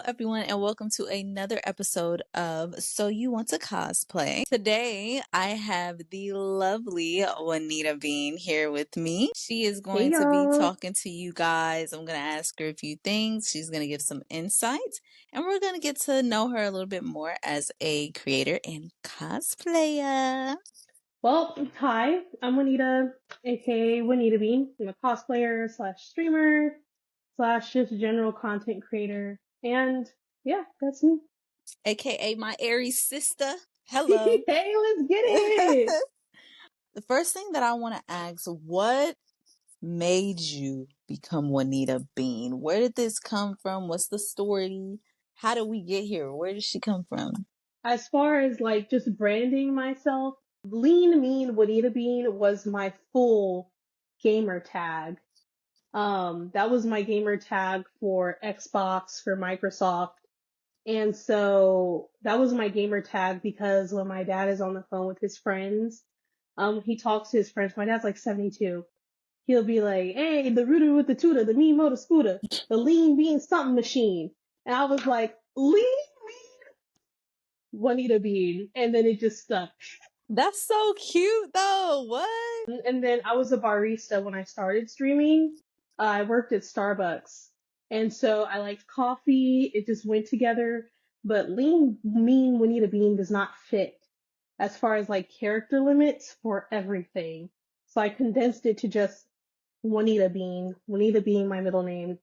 everyone, and welcome to another episode of So You Want to Cosplay. Today, I have the lovely JuanitaBean here with me. She is Hey going to be y'all. talking to you guys. I'm going to ask her a few things. She's going to give some insight, and we're going to get to know her a little bit more as a creator and cosplayer. Well, hi, I'm Juanita, aka JuanitaBean. I'm a cosplayer slash streamer slash just general content creator. And yeah, that's me. AKA my Aries sister. Hello. Hey, let's get it. The first thing that I want to ask, what made you become JuanitaBean? Where did this come from? What's the story? How did we get here? Where did she come from? As far as like just branding myself, Lean Mean JuanitaBean was my full gamer tag. That was my gamer tag for Xbox, for Microsoft. And so that was my gamer tag because when my dad is on the phone with his friends, he talks to his friends. My dad's like 72. He'll be like, hey, the rooter with the tutor, the mean motor scooter, the lean bean something machine. And I was like, lean bean JuanitaBean. And then it just stuck. That's so cute though. What? And then I was a barista when I started streaming. I worked at Starbucks. And so I liked coffee. It just went together. But Lean Mean JuanitaBean does not fit as far as like character limits for everything. So I condensed it to just JuanitaBean. Juanita being my middle name.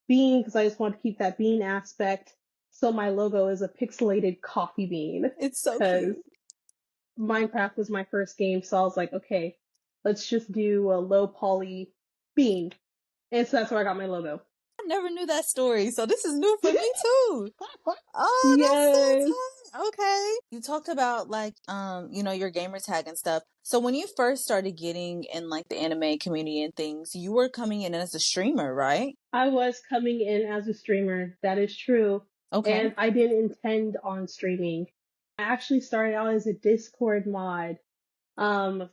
Bean because I just want to keep that bean aspect. So my logo is a pixelated coffee bean. It's so Because cute. Minecraft was my first game, so I was like, okay, let's just do a low poly bean. And so that's where I got my logo. I never knew that story, so this is new for me too. Oh, that's so Yes. tight. Okay. You talked about like your gamer tag and stuff. So when you first started getting in like the anime community and things, you were coming in as a streamer, right? I was coming in as a streamer. That is true. Okay. And I didn't intend on streaming. I actually started out as a Discord mod,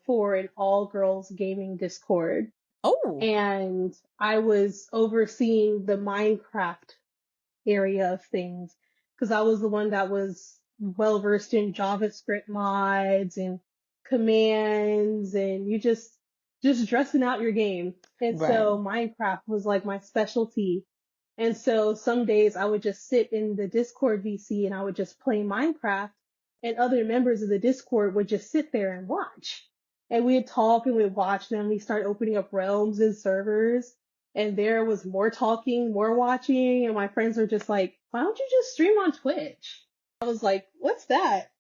for an all girls gaming Discord. Oh, And I was overseeing the Minecraft area of things because I was the one that was well versed in JavaScript mods and commands and you just dressing out your game. And right. so Minecraft was like my specialty. And so some days I would just sit in the Discord VC and I would just play Minecraft and other members of the Discord would just sit there and watch. And we'd talk and we'd watch them. We start opening up realms and servers and there was more talking, more watching, and my friends were just like, why don't you just stream on Twitch? I was like, what's that?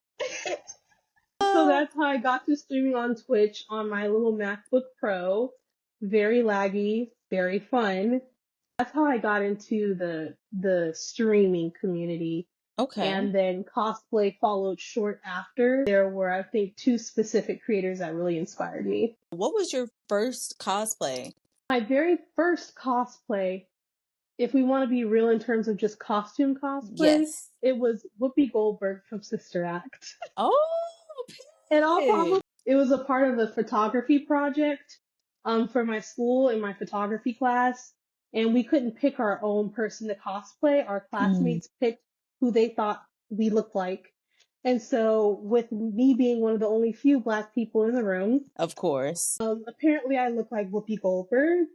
So that's how I got to streaming on Twitch on my little MacBook Pro. Very laggy, very fun. That's how I got into the streaming community. Okay. And then cosplay followed short after. There were, I think, two specific creators that really inspired me. What was your first cosplay? My very first cosplay, if we want to be real in terms of just costume cosplay, Yes. it was Whoopi Goldberg from Sister Act. Oh, And I'll period. probably, it was a part of a photography project, for my school in my photography class. And we couldn't pick our own person to cosplay. Our classmates picked who they thought we looked like. And so with me being one of the only few black people in the room, Of course. apparently I look like Whoopi Goldberg.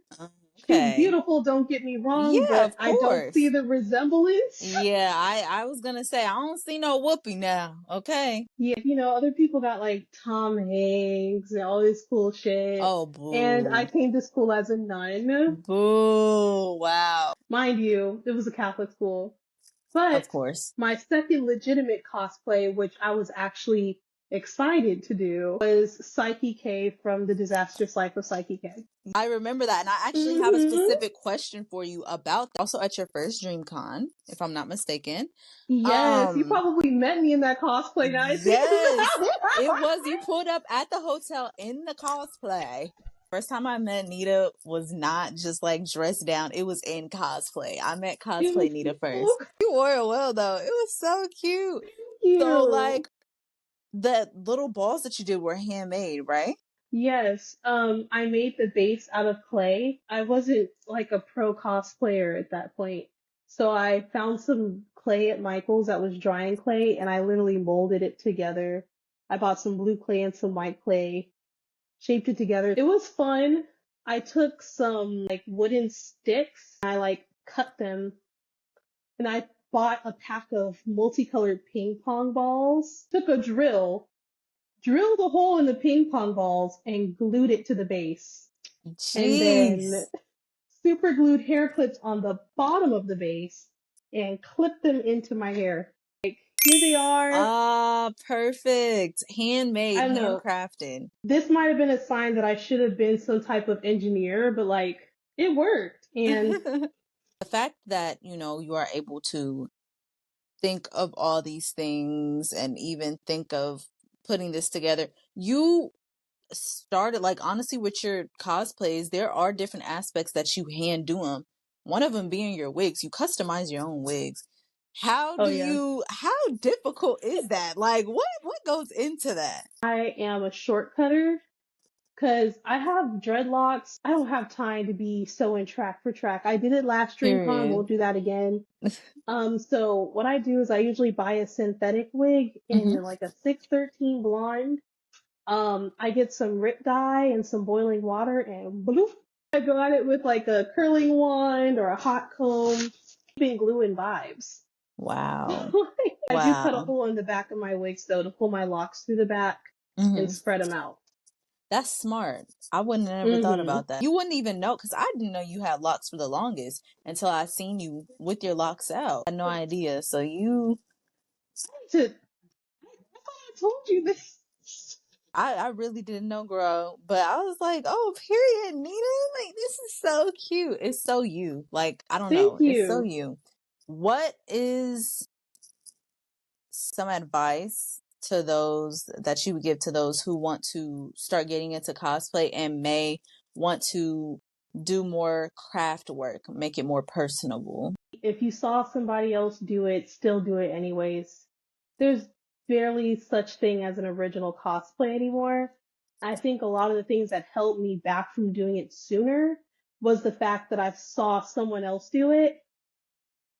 She's Okay. beautiful, don't get me wrong, Yeah, but of I don't see course. the resemblance. Yeah, I was gonna say I don't see no whoopee now. Okay. Yeah, other people got like Tom Hanks and all this cool shit. Oh, And I boo. came to school as a nun. Boo. Wow. Mind you, it was a Catholic school. Of But course. my second legitimate cosplay, which I was actually excited to do, was Psyche K from The Disastrous Life of Psyche K. I remember that, and I actually have a specific question for you about that. Also at your first DreamCon, if I'm not mistaken. Yes, you probably met me in that cosplay night. Yes, it was. You pulled up at the hotel in the cosplay. First time I met Nita was not just like dressed down. It was in cosplay. I met cosplay Nita first. You wore it well though. It was so cute. So like the little balls that you did were handmade, right? Yes, I made the base out of clay. I wasn't like a pro cosplayer at that point. So I found some clay at Michael's that was drying clay, and I literally molded it together. I bought some blue clay and some white clay, shaped it together. It was fun. I took some like wooden sticks, and I like cut them, and I bought a pack of multicolored ping pong balls, took a drill, drilled a hole in the ping pong balls, and glued it to the base. And then Jeez. super glued hair clips on the bottom of the base and clipped them into my hair. Like, here they are. Ah, perfect. I Handmade, don't know. handcrafted. This might have been a sign that I should have been some type of engineer, but like, it worked. And The fact that, you are able to think of all these things and even think of putting this together, you started, like, honestly, with your cosplays, there are different aspects that you hand do them. One of them being your wigs. You customize your own wigs. oh yeah, How difficult is that? Like, what goes into that? I am a short cutter because I have dreadlocks. I don't have time to be sewing track for track. I did it last DreamCon, Period. won't do that again. So what I do is I usually buy a synthetic wig in Hmm. like a 613 blonde. I get some rip dye and some boiling water and bloop. I go at it with like a curling wand or a hot comb, keeping glue and vibes. Wow. I do cut a Wow. hole in the back of my wigs though to pull my locks through the back and Hmm. spread them out. That's smart. I wouldn't have never thought Mm-hmm. about that. You wouldn't even know because I didn't know you had locks for the longest until I seen you with your locks out. I had no idea. So I thought I told you this. I really didn't know, girl. But I was like, oh, period, Nina. Like, this is so cute. It's so you. Like, I don't Thank know. It's so you. you. What is some advice to those that you would give to those who want to start getting into cosplay and may want to do more craft work, make it more personable? If you saw somebody else do it, still do it anyways. There's barely such thing as an original cosplay anymore. I think a lot of the things that held me back from doing it sooner was the fact that I saw someone else do it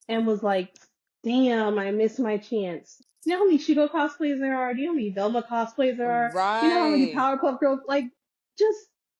and was like, damn, I missed my chance. You know how many Shigo cosplays there are? Do you know how many Velma cosplays there are? Do you know how many Right. Powerpuff Girls? Like, just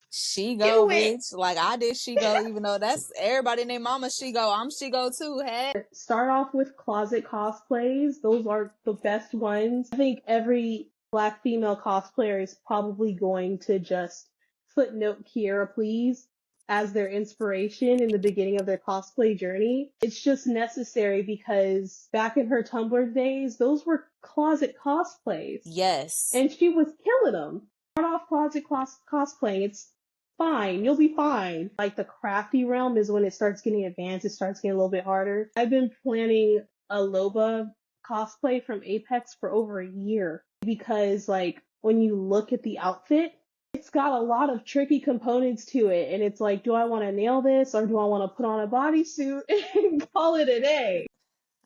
She go, do it! bitch. Like I did she go, even though that's everybody named Mama She go. I'm She go too. Hey. Start off with closet cosplays. Those are the best ones. I think every black female cosplayer is probably going to just footnote Kiera Please as their inspiration in the beginning of their cosplay journey. It's just necessary because back in her Tumblr days, those were closet cosplays. Yes. And she was killing them. Start off closet cosplaying. It's fine. You'll be fine. Like the crafty realm is when it starts getting advanced. It starts getting a little bit harder. I've been planning a Loba cosplay from Apex for over a year because like when you look at the outfit, it's got a lot of tricky components to it. And it's like, do I want to nail this or do I want to put on a bodysuit and call it a day?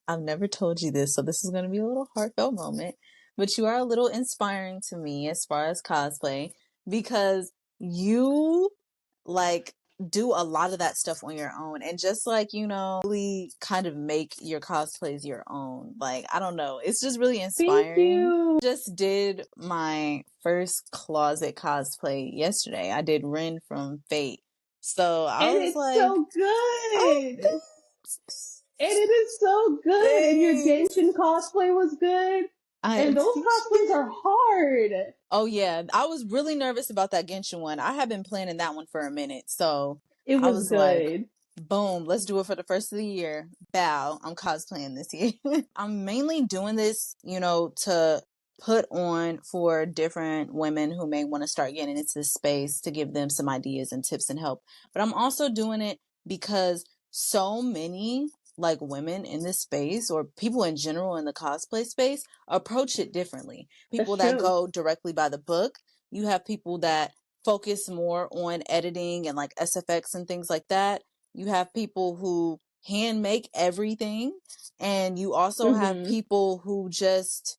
I've never told you this, so this is going to be a little heartfelt moment. But you are a little inspiring to me as far as cosplay because you like do a lot of that stuff on your own and just like, really kind of make your cosplays your own. Like, I don't know. It's just really Thank inspiring. you. Just did my first closet cosplay yesterday. I did Rin from Fate. So I And was it's like, so oh, good. thanks. And it is so good. And your Thanks. Genshin cosplay was good. I And those cosplays appreciate are it. hard. Oh yeah, I was really nervous about that Genshin one. I have been planning that one for a minute. So It I was was like, good. boom, let's do it for the first of the year. Bow, I'm cosplaying this year. I'm mainly doing this, to put on for different women who may want to start getting into this space to give them some ideas and tips and help. But I'm also doing it because so many like women in this space or people in general in the cosplay space approach it differently. That's People that true. go directly by the book. You have people that focus more on editing and like SFX and things like that. You have people who hand make everything, and you also have Mm-hmm. people who just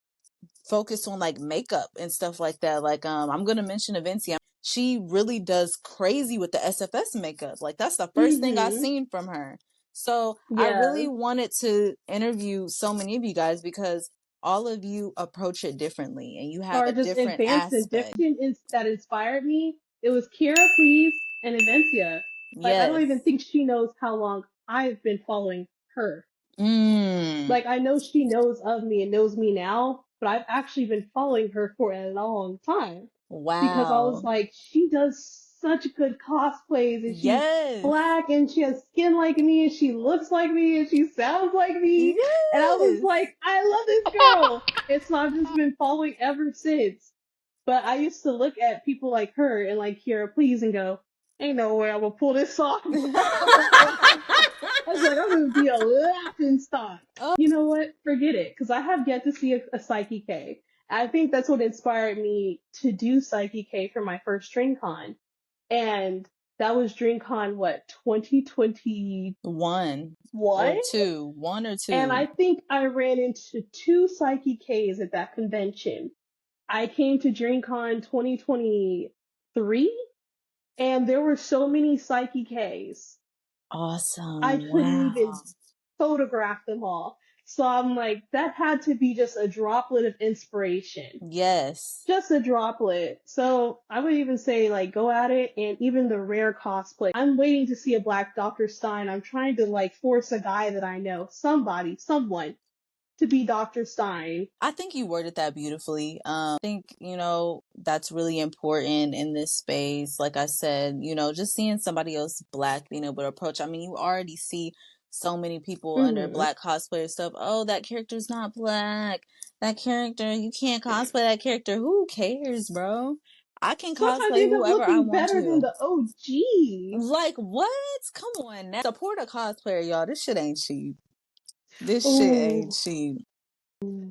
focus on like makeup and stuff like that. Like I'm gonna mention Avencia. She really does crazy with the SFS makeup. Like that's the first thing I Mm-hmm. seen from her. So I Yeah. really wanted to interview so many of you guys because all of you approach it differently and you have Or a just different advanced in aspect. different that inspired me. It was Kira Please and Evencia. Like, I don't even Yes. think she knows how long I've been following her. Mm. Like, I know she knows of me and knows me now, but I've actually been following her for a long time because I was Wow. like, she does such good cosplays and she's Yes. black and she has skin like me and she looks like me and she sounds like me. And I was Yes. like, I love this girl. And so I've just been following ever since. But I used to look at people like her and like Kira Please and go, ain't no way I'm gonna pull this off. I was like, I'm gonna be a laughing stock. Oh, You know what? Forget it, because I have yet to see a Psyche K. I think that's what inspired me to do Psyche K for my first DreamCon, and that was DreamCon what 2021, one or and two. I think I ran into two Psyche Ks at that convention. I came to DreamCon 2023, and there were so many Psyche Ks. I Awesome. couldn't Wow. even photograph them all. So I'm like, that had to be just a droplet of inspiration. Yes. Just a droplet. So I would even say, like, go at it, and even the rare cosplay. I'm waiting to see a black Dr. Stein. I'm trying to, like, force a guy that I know, someone, to be Dr. Stein. I think you worded that beautifully. I think, that's really important in this space. Like I said, just seeing somebody else black being able to approach. I mean, you already see so many people under Mm-hmm. black cosplayer stuff. Oh, that character's not black. That character, you can't cosplay that character. Who cares, bro? I can Sometimes they cosplay end up whoever I looking want better than to. the OG. Like, what? Come on now. Support a cosplayer, y'all. This shit ain't cheap. This shit ain't Ooh. cheap.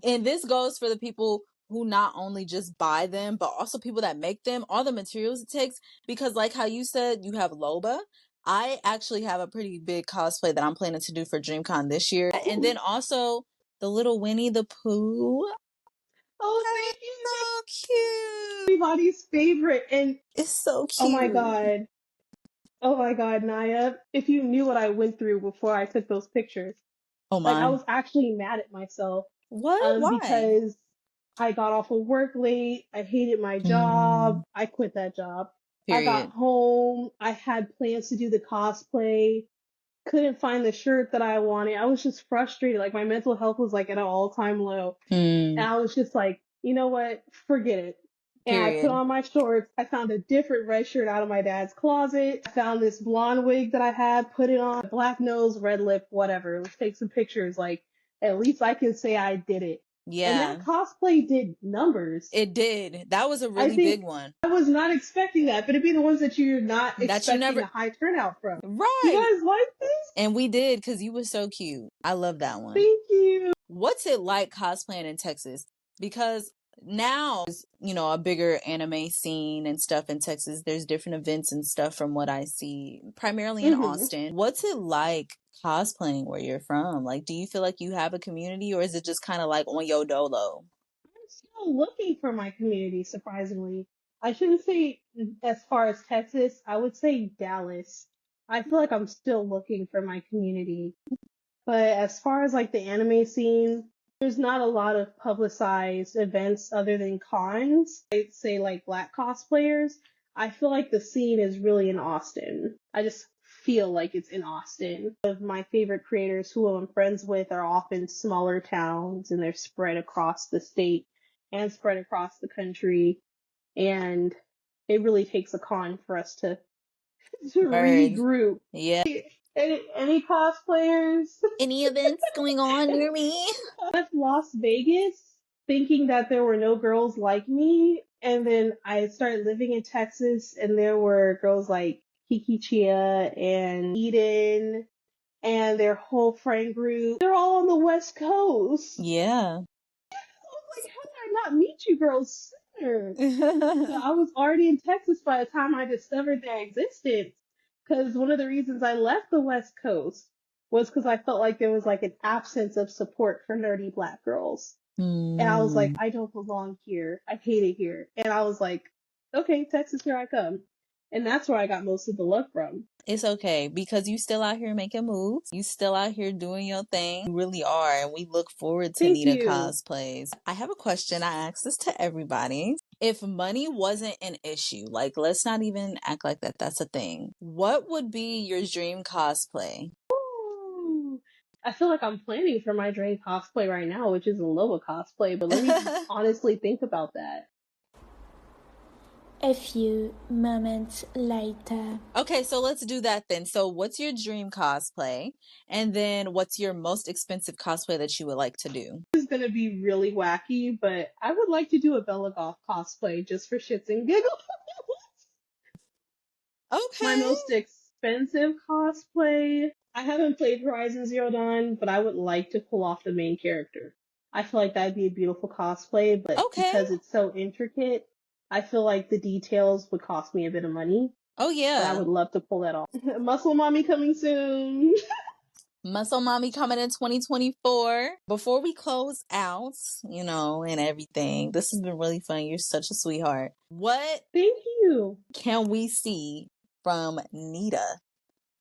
And this goes for the people who not only just buy them, but also people that make them, all the materials it takes. Because, like how you said, you have Loba. I actually have a pretty big cosplay that I'm planning to do for DreamCon this year. And then also the little Winnie the Pooh. Oh, That thank is you. so cute. Everybody's favorite. And It's so oh my cute. God. Oh my God, Naya. If you knew what I went through before I took those pictures, Oh like I my. was actually mad at myself, What? Why? because I got off of work late. I hated my job. Mm, I quit that job. I got period. home. I had plans to do the cosplay. Couldn't find the shirt that I wanted. I was just frustrated. Like my mental health was like at an all-time low. And Mm, I was just like, you know what? Forget it. And I put period. on my shorts. I found a different red shirt out of my dad's closet. I found this blonde wig that I had, put it on, black nose, red lip, whatever. Let's take some pictures. Like, at least I can say I did it. And that Yeah, cosplay did numbers. it did. That was a I really think big one. I was not expecting that, but it'd be the ones that you're not That you expecting never. a high turnout from. You Right. guys like this? And we did because you were so cute. I love that one. Thank you. What's it like cosplaying in Texas? Because now, a bigger anime scene and stuff in Texas. There's different events and stuff from what I see, primarily in Mm-hmm. Austin. What's it like cosplaying where you're from? Like, do you feel like you have a community or is it just kind of like on your dolo? I'm still looking for my community, surprisingly. I shouldn't say as far as Texas, I would say Dallas. I feel like I'm still looking for my community. But as far as like the anime scene, there's not a lot of publicized events other than cons. I'd say like black cosplayers. I feel like the scene is really in Austin. I just feel like it's in Austin. Of my favorite creators who I'm friends with are often smaller towns and they're spread across the state and spread across the country. And it really takes a con for us to Word. regroup. Yeah. Any cosplayers? Any events going on near me? Left Las Vegas thinking that there were no girls like me, and then I started living in Texas, and there were girls like Kiki Chia and Eden and their whole friend group. They're all on the West Coast. Yeah. I was like, how did I not meet you girls sooner? But I was already in Texas by the time I discovered their existence. Because one of the reasons I left the West Coast was because I felt like there was like an absence of support for nerdy black girls. And I was like, Hmm. I don't belong here. I hate it here. And I was like, okay, Texas, here I come. And that's where I got most of the love from. It's okay because you still out here making moves. You still out here doing your thing. You really are. And we look forward to Thank Nita you. cosplays. I have a question. I ask this to everybody. If money wasn't an issue, like let's not even act like that's a thing. What would be your dream cosplay? Ooh. I feel like I'm planning for my dream cosplay right now, which is a Loa cosplay, but let me honestly think about that. A few moments later. Okay, so let's do that then. So what's your dream cosplay? And then what's your most expensive cosplay that you would like to do? This is gonna be really wacky, but I would like to do a Bella Goth cosplay just for shits and giggles. My Okay. most expensive cosplay. I haven't played Horizon Zero Dawn, but I would like to pull off the main character. I feel like that'd be a beautiful cosplay, but Okay. because it's so intricate, I feel like the details would cost me a bit of money. Oh yeah. But I would love to pull that off. Muscle Mommy coming soon. Muscle Mommy coming in 2024. Before we close out, and everything, this has been really fun. You're such a sweetheart. What Thank you. can we see from Nita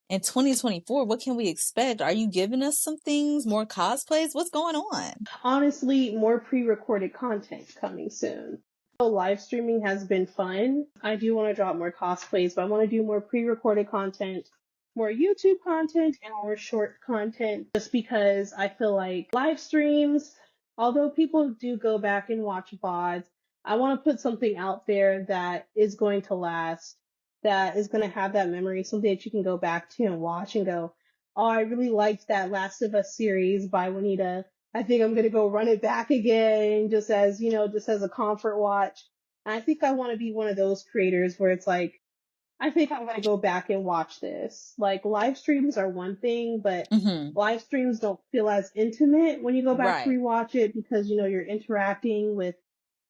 in 2024? What can we expect? Are you giving us some things, more cosplays? What's going on? Honestly, more pre-recorded content coming soon. So live streaming has been fun. I do want to drop more cosplays, but I want to do more pre-recorded content, more YouTube content, and more short content, just because I feel like live streams, although people do go back and watch VODs, I want to put something out there that is going to last, that is going to have that memory, something that you can go back to and watch and go, oh, I really liked that Last of Us series by Juanita. I think I'm gonna go run it back again, just as a comfort watch. And I think I want to be one of those creators where it's like, I think I'm gonna go back and watch this. Like live streams are one thing, but live streams don't feel as intimate when you go back to rewatch it because you're interacting with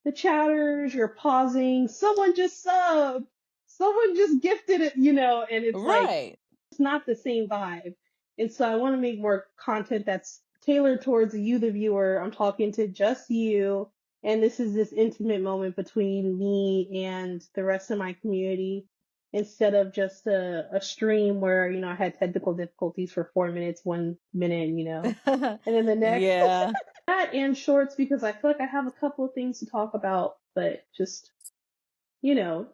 the chatters, you're pausing, someone just subbed, someone just gifted it, and it's like it's not the same vibe. And so I want to make more content that's tailored towards you, the viewer. I'm talking to just you. And this is this intimate moment between me and the rest of my community instead of just a stream where, I had technical difficulties for 4 minutes, 1 minute, and then the next. Yeah. That and shorts because I feel like I have a couple of things to talk about, but just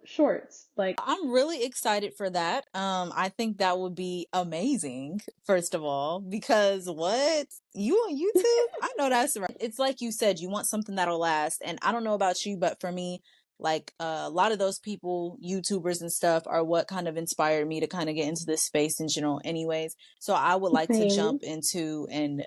shorts. Like I'm really excited for that. I think that would be amazing, first of all, because what? You on YouTube? I know that's right. It's like you said, you want something that'll last. And I don't know about you, but for me, like a lot of those people, YouTubers and stuff, are what kind of inspired me to kind of get into this space in general anyways. So I would like to jump into and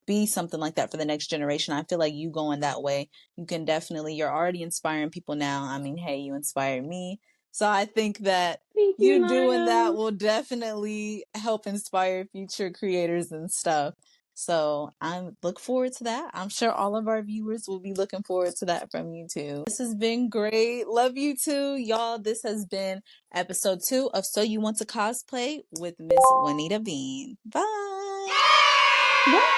be something like that for the next generation. I feel like you going that way, you're already inspiring people now. I mean, hey, you inspired me. So I think that you doing that will definitely help inspire future creators and stuff. So I look forward to that. I'm sure all of our viewers will be looking forward to that from you too. This has been great. Love you too, y'all. This has been episode 2 of So You Want to Cosplay with Miss JuanitaBean. Bye. Bye.